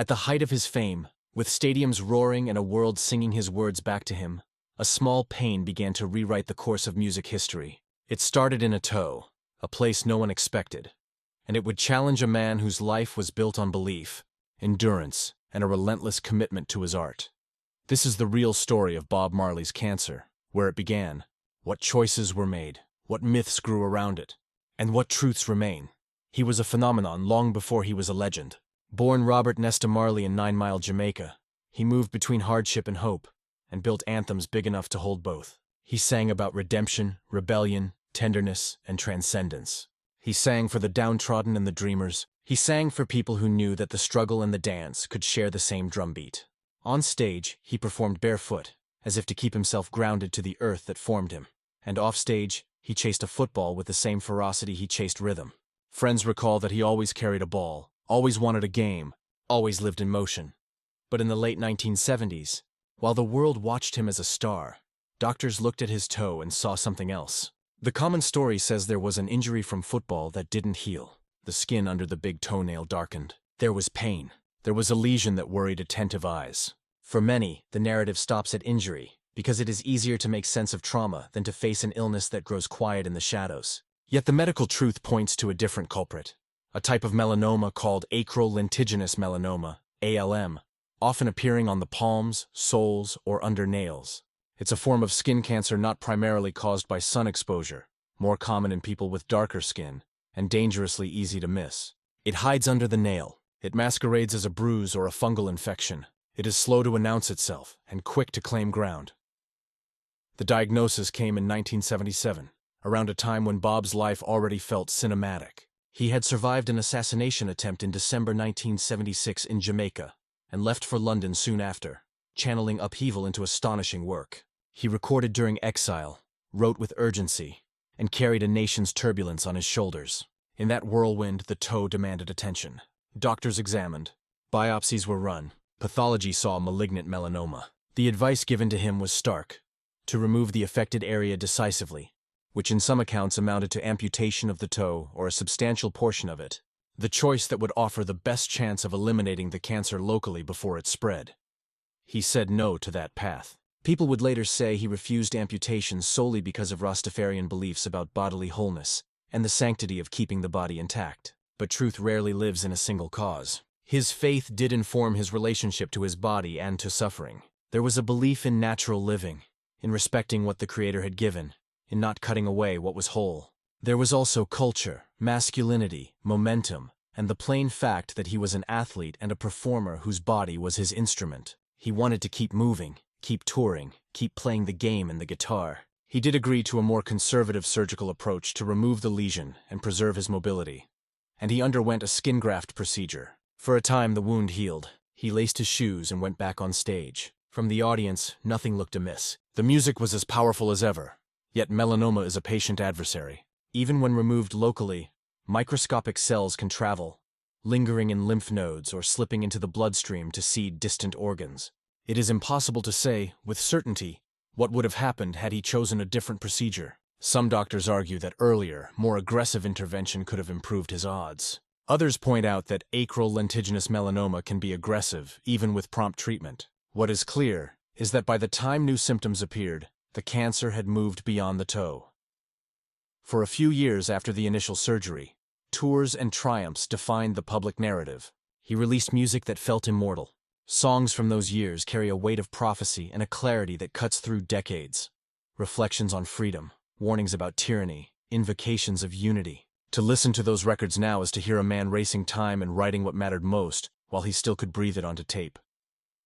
At the height of his fame, with stadiums roaring and a world singing his words back to him, a small pain began to rewrite the course of music history. It started in a toe, a place no one expected, and it would challenge a man whose life was built on belief, endurance, and a relentless commitment to his art. This is the real story of Bob Marley's cancer, where it began, what choices were made, what myths grew around it, and what truths remain. He was a phenomenon long before he was a legend. Born Robert Nesta Marley in 9 Mile, Jamaica, he moved between hardship and hope, and built anthems big enough to hold both. He sang about redemption, rebellion, tenderness, and transcendence. He sang for the downtrodden and the dreamers. He sang for people who knew that the struggle and the dance could share the same drumbeat. On stage, he performed barefoot, as if to keep himself grounded to the earth that formed him. And off stage, he chased a football with the same ferocity he chased rhythm. Friends recall that he always carried a ball, always wanted a game, always lived in motion. But in the late 1970s, while the world watched him as a star, doctors looked at his toe and saw something else. The common story says there was an injury from football that didn't heal. The skin under the big toenail darkened. There was pain. There was a lesion that worried attentive eyes. For many, the narrative stops at injury, because it is easier to make sense of trauma than to face an illness that grows quiet in the shadows. Yet the medical truth points to a different culprit, a type of melanoma called acrolentiginous melanoma, ALM, often appearing on the palms, soles, or under nails. It's a form of skin cancer not primarily caused by sun exposure, more common in people with darker skin, and dangerously easy to miss. It hides under the nail. It masquerades as a bruise or a fungal infection. It is slow to announce itself, and quick to claim ground. The diagnosis came in 1977, around a time when Bob's life already felt cinematic. He had survived an assassination attempt in December 1976 in Jamaica, and left for London soon after, channeling upheaval into astonishing work. He recorded during exile, wrote with urgency, and carried a nation's turbulence on his shoulders. In that whirlwind, the toe demanded attention. Doctors examined. Biopsies were run. Pathology saw malignant melanoma. The advice given to him was stark: to remove the affected area decisively, which in some accounts amounted to amputation of the toe or a substantial portion of it, the choice that would offer the best chance of eliminating the cancer locally before it spread. He said no to that path. People would later say he refused amputation solely because of Rastafarian beliefs about bodily wholeness and the sanctity of keeping the body intact. But truth rarely lives in a single cause. His faith did inform his relationship to his body and to suffering. There was a belief in natural living, in respecting what the Creator had given, in not cutting away what was whole. There was also culture, masculinity, momentum, and the plain fact that he was an athlete and a performer whose body was his instrument. He wanted to keep moving, keep touring, keep playing the game and the guitar. He did agree to a more conservative surgical approach to remove the lesion and preserve his mobility. And he underwent a skin graft procedure. For a time, the wound healed. He laced his shoes and went back on stage. From the audience, nothing looked amiss. The music was as powerful as ever. Yet melanoma is a patient adversary. Even when removed locally, microscopic cells can travel, lingering in lymph nodes or slipping into the bloodstream to seed distant organs. It is impossible to say, with certainty, what would have happened had he chosen a different procedure. Some doctors argue that earlier, more aggressive intervention could have improved his odds. Others point out that acrolentiginous melanoma can be aggressive, even with prompt treatment. What is clear is that by the time new symptoms appeared, the cancer had moved beyond the toe. For a few years after the initial surgery, tours and triumphs defined the public narrative. He released music that felt immortal. Songs from those years carry a weight of prophecy and a clarity that cuts through decades. Reflections on freedom, warnings about tyranny, invocations of unity. To listen to those records now is to hear a man racing time and writing what mattered most while he still could breathe it onto tape.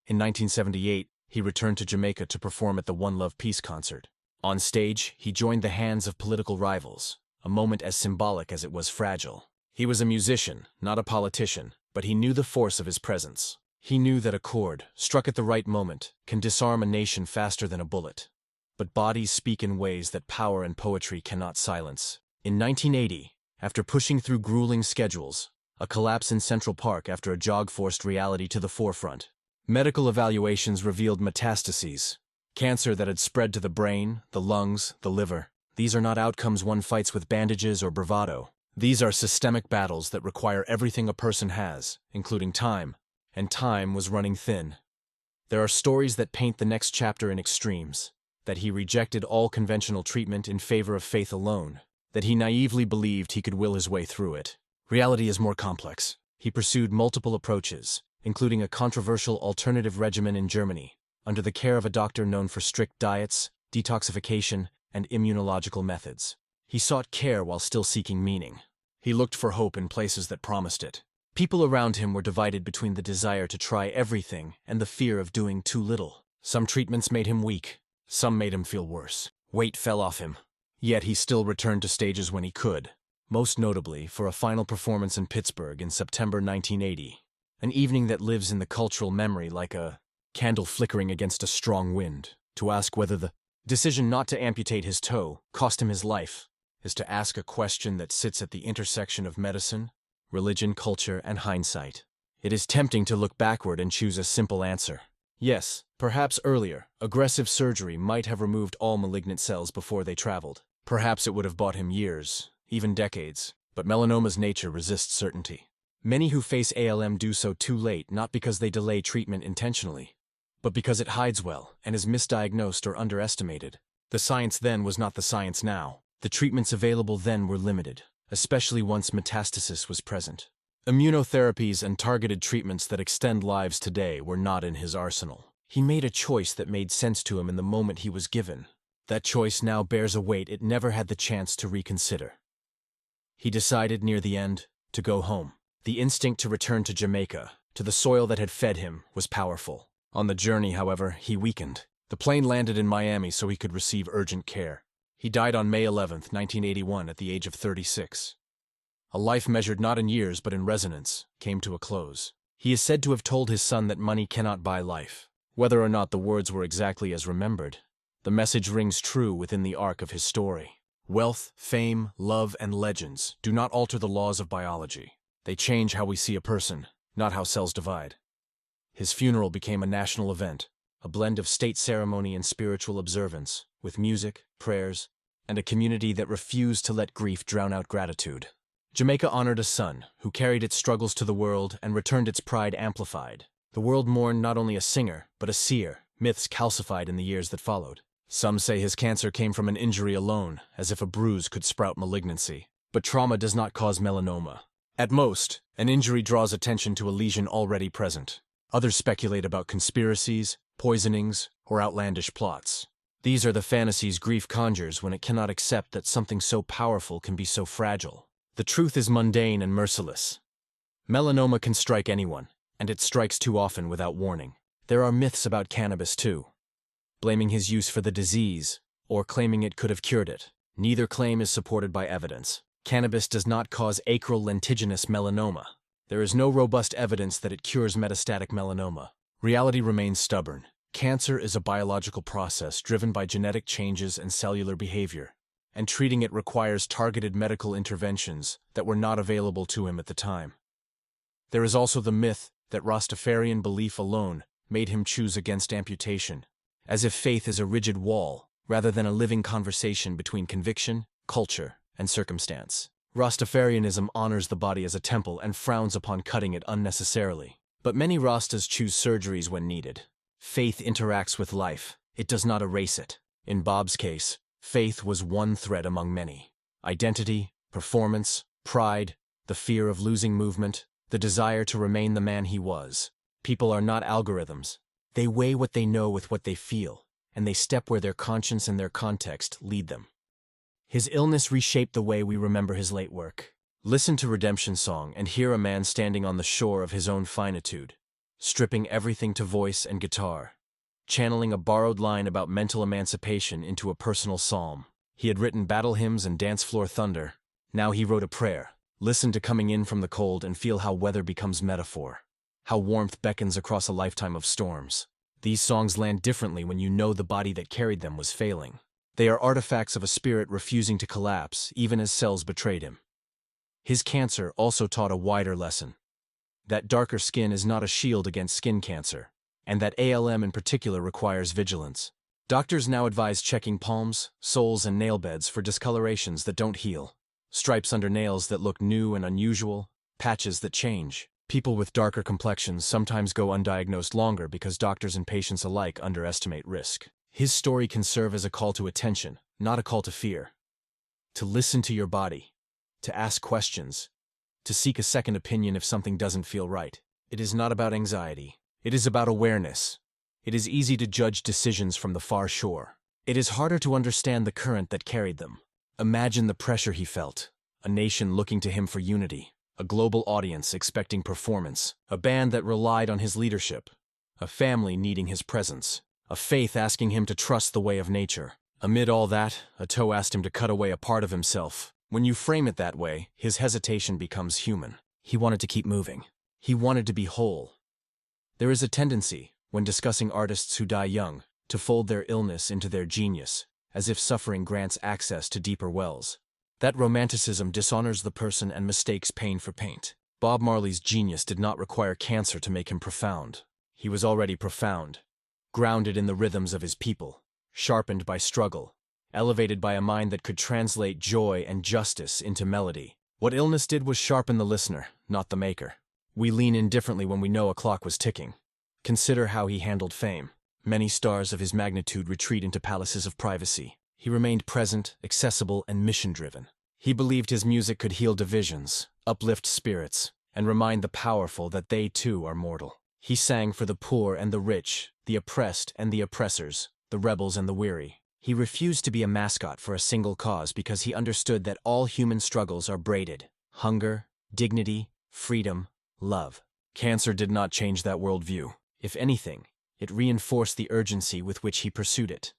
In 1978, he returned to Jamaica to perform at the One Love Peace concert. On stage, he joined the hands of political rivals, a moment as symbolic as it was fragile. He was a musician, not a politician, but he knew the force of his presence. He knew that a chord, struck at the right moment, can disarm a nation faster than a bullet. But bodies speak in ways that power and poetry cannot silence. In 1980, after pushing through grueling schedules, a collapse in Central Park after a jog forced reality to the forefront, medical evaluations revealed metastases, cancer that had spread to the brain, the lungs, the liver. These are not outcomes one fights with bandages or bravado. These are systemic battles that require everything a person has, including time, and time was running thin. There are stories that paint the next chapter in extremes, that he rejected all conventional treatment in favor of faith alone, that he naively believed he could will his way through it. Reality is more complex. He pursued multiple approaches, including a controversial alternative regimen in Germany, under the care of a doctor known for strict diets, detoxification, and immunological methods. He sought care while still seeking meaning. He looked for hope in places that promised it. People around him were divided between the desire to try everything and the fear of doing too little. Some treatments made him weak. Some made him feel worse. Weight fell off him. Yet he still returned to stages when he could, most notably for a final performance in Pittsburgh in September 1980, an evening that lives in the cultural memory like a candle flickering against a strong wind. To ask whether the decision not to amputate his toe cost him his life is to ask a question that sits at the intersection of medicine, religion, culture, and hindsight. It is tempting to look backward and choose a simple answer. Yes, perhaps earlier, aggressive surgery might have removed all malignant cells before they traveled. Perhaps it would have bought him years, even decades, but melanoma's nature resists certainty. Many who face ALM do so too late, not because they delay treatment intentionally, but because it hides well and is misdiagnosed or underestimated. The science then was not the science now. The treatments available then were limited, especially once metastasis was present. Immunotherapies and targeted treatments that extend lives today were not in his arsenal. He made a choice that made sense to him in the moment he was given. That choice now bears a weight it never had the chance to reconsider. He decided near the end to go home. The instinct to return to Jamaica, to the soil that had fed him, was powerful. On the journey, however, he weakened. The plane landed in Miami so he could receive urgent care. He died on May 11, 1981, at the age of 36. A life measured not in years but in resonance came to a close. He is said to have told his son that money cannot buy life. Whether or not the words were exactly as remembered, the message rings true within the arc of his story. Wealth, fame, love, and legends do not alter the laws of biology. They change how we see a person, not how cells divide. His funeral became a national event, a blend of state ceremony and spiritual observance, with music, prayers, and a community that refused to let grief drown out gratitude. Jamaica honored a son who carried its struggles to the world and returned its pride amplified. The world mourned not only a singer, but a seer, myths calcified in the years that followed. Some say his cancer came from an injury alone, as if a bruise could sprout malignancy. But trauma does not cause melanoma. At most, an injury draws attention to a lesion already present. Others speculate about conspiracies, poisonings, or outlandish plots. These are the fantasies grief conjures when it cannot accept that something so powerful can be so fragile. The truth is mundane and merciless. Melanoma can strike anyone, and it strikes too often without warning. There are myths about cannabis too, blaming his use for the disease, or claiming it could have cured it. Neither claim is supported by evidence. Cannabis does not cause acral lentiginous melanoma. There is no robust evidence that it cures metastatic melanoma. Reality remains stubborn. Cancer is a biological process driven by genetic changes and cellular behavior, and treating it requires targeted medical interventions that were not available to him at the time. There is also the myth that Rastafarian belief alone made him choose against amputation, as if faith is a rigid wall rather than a living conversation between conviction, culture, and circumstance. Rastafarianism honors the body as a temple and frowns upon cutting it unnecessarily. But many Rastas choose surgeries when needed. Faith interacts with life. It does not erase it. In Bob's case, faith was one thread among many. Identity, performance, pride, the fear of losing movement, the desire to remain the man he was. People are not algorithms. They weigh what they know with what they feel, and they step where their conscience and their context lead them. His illness reshaped the way we remember his late work. Listen to Redemption Song and hear a man standing on the shore of his own finitude, stripping everything to voice and guitar, channeling a borrowed line about mental emancipation into a personal psalm. He had written battle hymns and dance floor thunder. Now he wrote a prayer. Listen to Coming In from the Cold and feel how weather becomes metaphor, how warmth beckons across a lifetime of storms. These songs land differently when you know the body that carried them was failing. They are artifacts of a spirit refusing to collapse, even as cells betrayed him. His cancer also taught a wider lesson. That darker skin is not a shield against skin cancer, and that ALM in particular requires vigilance. Doctors now advise checking palms, soles, and nail beds for discolorations that don't heal, stripes under nails that look new and unusual, patches that change. People with darker complexions sometimes go undiagnosed longer because doctors and patients alike underestimate risk. His story can serve as a call to attention, not a call to fear. To listen to your body, to ask questions, to seek a second opinion if something doesn't feel right. It is not about anxiety. It is about awareness. It is easy to judge decisions from the far shore. It is harder to understand the current that carried them. Imagine the pressure he felt. A nation looking to him for unity. A global audience expecting performance. A band that relied on his leadership. A family needing his presence. A faith asking him to trust the way of nature. Amid all that, a toe asked him to cut away a part of himself. When you frame it that way, his hesitation becomes human. He wanted to keep moving. He wanted to be whole. There is a tendency, when discussing artists who die young, to fold their illness into their genius, as if suffering grants access to deeper wells. That romanticism dishonors the person and mistakes pain for paint. Bob Marley's genius did not require cancer to make him profound. He was already profound, grounded in the rhythms of his people, sharpened by struggle, elevated by a mind that could translate joy and justice into melody. What illness did was sharpen the listener, not the maker. We lean in differently when we know a clock was ticking. Consider how he handled fame. Many stars of his magnitude retreat into palaces of privacy. He remained present, accessible, and mission-driven. He believed his music could heal divisions, uplift spirits, and remind the powerful that they too are mortal. He sang for the poor and the rich, the oppressed and the oppressors, the rebels and the weary. He refused to be a mascot for a single cause because he understood that all human struggles are braided. Hunger, dignity, freedom, love. Cancer did not change that worldview. If anything, it reinforced the urgency with which he pursued it.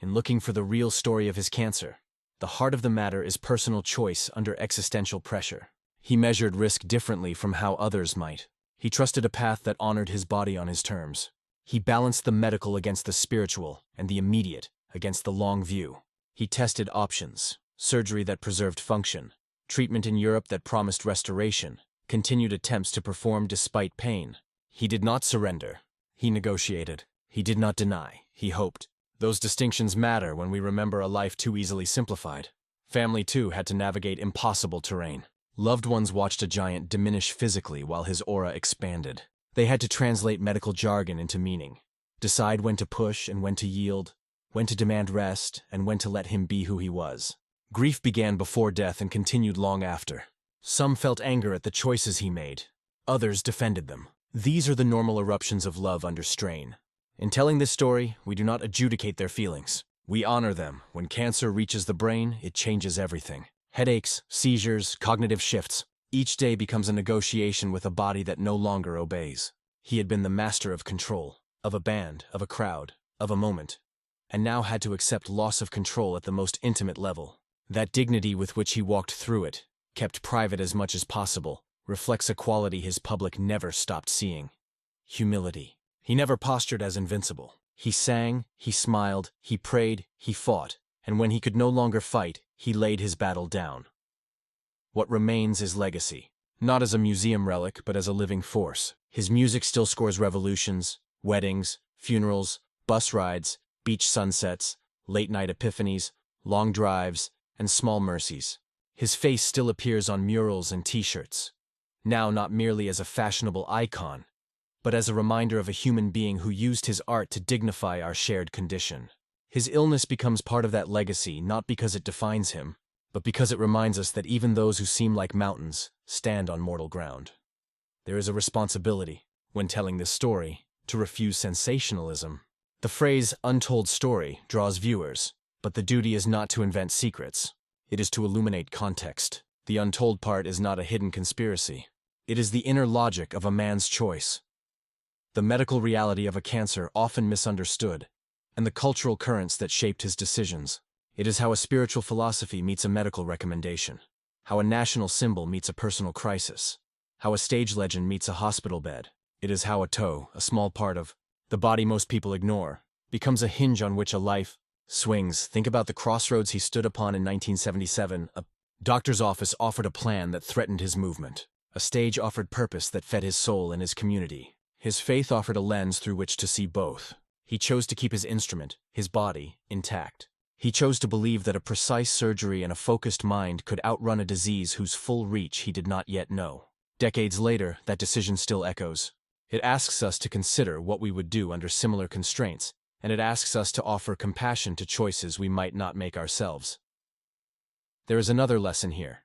In looking for the real story of his cancer, the heart of the matter is personal choice under existential pressure. He measured risk differently from how others might. He trusted a path that honored his body on his terms. He balanced the medical against the spiritual and the immediate against the long view. He tested options, surgery that preserved function, treatment in Europe that promised restoration, continued attempts to perform despite pain. He did not surrender. He negotiated. He did not deny. He hoped. Those distinctions matter when we remember a life too easily simplified. Family, too, had to navigate impossible terrain. Loved ones watched a giant diminish physically while his aura expanded. They had to translate medical jargon into meaning, decide when to push and when to yield, when to demand rest and when to let him be who he was. Grief began before death and continued long after. Some felt anger at the choices he made. Others defended them. These are the normal eruptions of love under strain. In telling this story, we do not adjudicate their feelings. We honor them. When cancer reaches the brain, it changes everything. Headaches, seizures, cognitive shifts. Each day becomes a negotiation with a body that no longer obeys. He had been the master of control, of a band, of a crowd, of a moment, and now had to accept loss of control at the most intimate level. That dignity with which he walked through it, kept private as much as possible, reflects a quality his public never stopped seeing. Humility. He never postured as invincible. He sang, he smiled, he prayed, he fought, and when he could no longer fight, he laid his battle down. What remains is legacy, not as a museum relic, but as a living force. His music still scores revolutions, weddings, funerals, bus rides, beach sunsets, late-night epiphanies, long drives, and small mercies. His face still appears on murals and t-shirts, now not merely as a fashionable icon, but as a reminder of a human being who used his art to dignify our shared condition. His illness becomes part of that legacy not because it defines him, but because it reminds us that even those who seem like mountains stand on mortal ground. There is a responsibility, when telling this story, to refuse sensationalism. The phrase untold story draws viewers, but the duty is not to invent secrets. It is to illuminate context. The untold part is not a hidden conspiracy. It is the inner logic of a man's choice. The medical reality of a cancer often misunderstood, and the cultural currents that shaped his decisions. It is how a spiritual philosophy meets a medical recommendation, how a national symbol meets a personal crisis, how a stage legend meets a hospital bed. It is how a toe, a small part of the body most people ignore, becomes a hinge on which a life swings. Think about the crossroads he stood upon in 1977. A doctor's office offered a plan that threatened his movement. A stage offered purpose that fed his soul and his community. His faith offered a lens through which to see both. He chose to keep his instrument, his body, intact. He chose to believe that a precise surgery and a focused mind could outrun a disease whose full reach he did not yet know. Decades later, that decision still echoes. It asks us to consider what we would do under similar constraints, and it asks us to offer compassion to choices we might not make ourselves. There is another lesson here: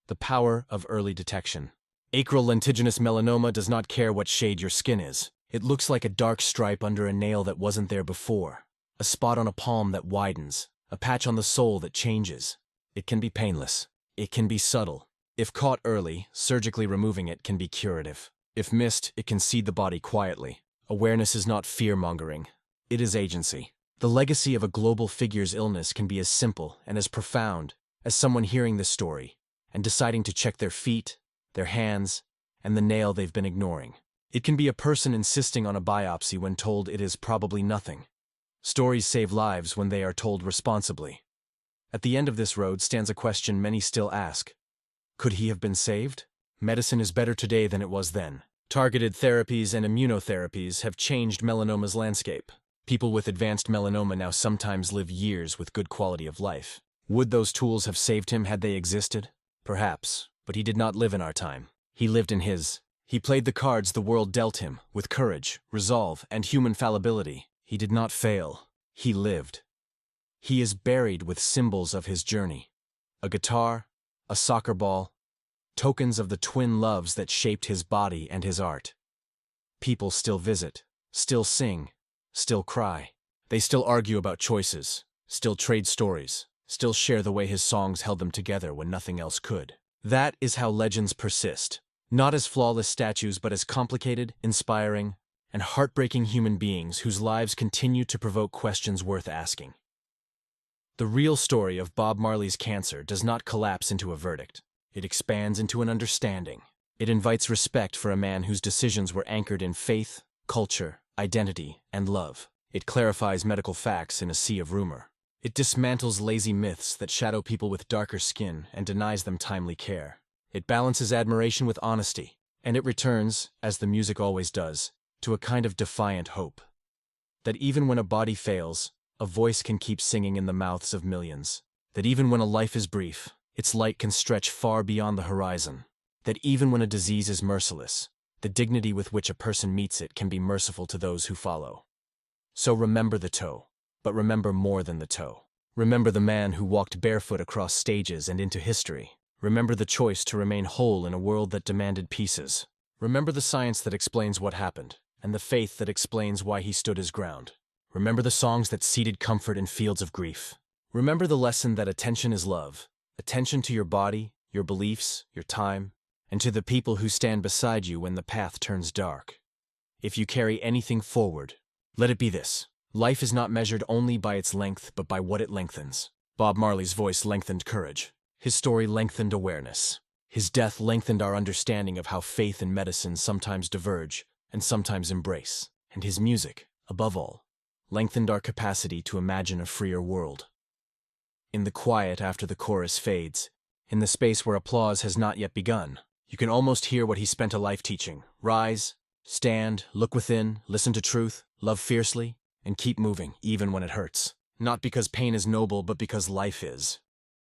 the power of early detection. Acral lentiginous melanoma does not care what shade your skin is. It looks like a dark stripe under a nail that wasn't there before, a spot on a palm that widens, a patch on the sole that changes. It can be painless. It can be subtle. If caught early, surgically removing it can be curative. If missed, it can seed the body quietly. Awareness is not fear-mongering. It is agency. The legacy of a global figure's illness can be as simple and as profound as someone hearing this story and deciding to check their feet, their hands, and the nail they've been ignoring. It can be a person insisting on a biopsy when told it is probably nothing. Stories save lives when they are told responsibly. At the end of this road stands a question many still ask. Could he have been saved? Medicine is better today than it was then. Targeted therapies and immunotherapies have changed melanoma's landscape. People with advanced melanoma now sometimes live years with good quality of life. Would those tools have saved him had they existed? Perhaps, but he did not live in our time. He lived in his. He played the cards the world dealt him, with courage, resolve, and human fallibility. He did not fail. He lived. He is buried with symbols of his journey. A guitar, a soccer ball, tokens of the twin loves that shaped his body and his art. People still visit, still sing, still cry. They still argue about choices, still trade stories, still share the way his songs held them together when nothing else could. That is how legends persist, not as flawless statues but as complicated, inspiring, and heartbreaking human beings whose lives continue to provoke questions worth asking. The real story of Bob Marley's cancer does not collapse into a verdict. It expands into an understanding. It invites respect for a man whose decisions were anchored in faith, culture, identity, and love. It clarifies medical facts in a sea of rumor. It dismantles lazy myths that shadow people with darker skin and denies them timely care. It balances admiration with honesty, and it returns, as the music always does, to a kind of defiant hope. That even when a body fails, a voice can keep singing in the mouths of millions. That even when a life is brief, its light can stretch far beyond the horizon. That even when a disease is merciless, the dignity with which a person meets it can be merciful to those who follow. So remember the toe, but remember more than the toe. Remember the man who walked barefoot across stages and into history. Remember the choice to remain whole in a world that demanded pieces. Remember the science that explains what happened, and the faith that explains why he stood his ground. Remember the songs that seeded comfort in fields of grief. Remember the lesson that attention is love. Attention to your body, your beliefs, your time, and to the people who stand beside you when the path turns dark. If you carry anything forward, let it be this: life is not measured only by its length, but by what it lengthens. Bob Marley's voice lengthened courage. His story lengthened awareness. His death lengthened our understanding of how faith and medicine sometimes diverge and sometimes embrace. And his music, above all, lengthened our capacity to imagine a freer world. In the quiet after the chorus fades, in the space where applause has not yet begun, you can almost hear what he spent a life teaching. Rise, stand, look within, listen to truth, love fiercely, and keep moving, even when it hurts. Not because pain is noble, but because life is.